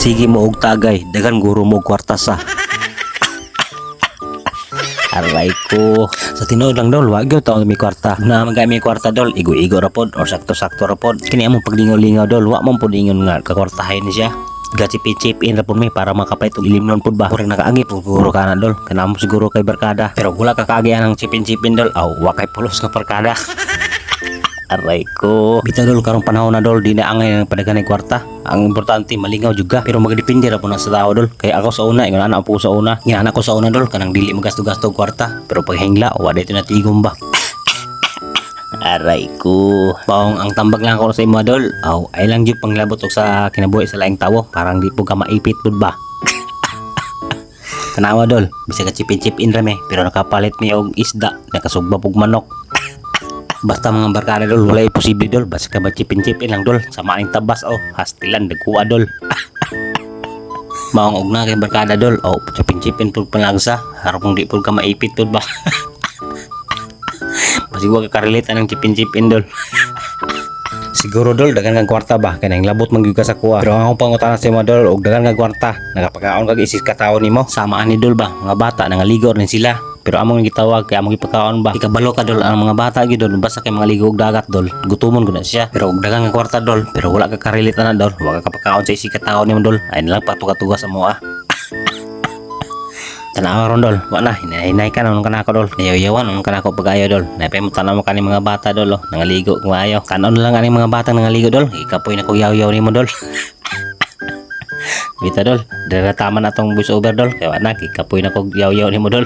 Sige mo og tagay, dagan guro mo og kwarta sa. Aray ko. Sa tinuod lang dol, wag gyud taon mi kwarta. Na magay mi kwarta dol, igo-igo ra pod or sakto-sakto ra pod. Kini among paglingaw-lingaw dol, wa man pod ingon nga kakwartahin siya. Gachip-chip in ra pod mi para makapait og ilim nun pod ba. Murag nakaagi pod siguro kana dol. Kanamo siguro kay barkada. Pero wala ka kaagi ang chipin-chipin dol. Aw, wa kay pulos nga barkada. Aray ko. Bita dol karong panahon na dol, di na angay ng padagan ng kwarta. Ang importante malingaw juga, pero magdepende ra po na sa tao dol. Kaya ako sa una, ingon ana po sa una. Ngina ko sa una dol kanang dili magasto-gasto og kwarta, pero pag hingla wa dayto na tigom ba. Aray ko. Paong ang tambag lang ako sa imo dol. Aw, ay lang jud panglabot og sa kinabuhi sa laing tawo, parang di po ka maipit pud ba. Tanawa dol, bisag ka chipin-chipin ra me, pero nakapalit mi og isda, nakasugba pug manok. Basta mga barkada dol, wala posible dol. Basta ka mag-chipin-chipin lang dol. Sama ang tabas hastilan, dagkuha dol. Maong og na kay barkada dol. Chipin-chipin pud panlagsa. Harap mong di pud ka maipit pud ba. Basi wag ka karelate ang chipin-chipin dol. Siguro dol, dagan kang kwarta ba? Kaya nang labot man gyud ka sa kuha. Pero ang akong pangutana sa imo dol, og dagan kang kwarta. Nakapakaon kag isis ka tawo nimo. Samaan ni dol ba? Mga bata nangaligo rin sila. Pero among gitawag kay among ipakaon ba ikabalo ka dol ang mga bata gyud dol basta kay mga ligo og dagat dol gutumon gud na siya pero og dagang nga kwarta dol pero wala ka karelate na dol wala ka pakaon sa isika tawo nimo dol ay nalang patuga-tuga sa moa. Tanaw ron dol wala hinay ka nung kanako dol nayaw-yawan nung kanako pagayo dol napay mo tanaw mo kani mga bata dol nangaligo kumayo kanon lang ani mga bata nangaligo dol ikapoy na ko yaw-yaw nimo dol. Bita dol, dala tama na tong voice over dol kaya wala ikapoy na ko yaw-yaw nimo dol.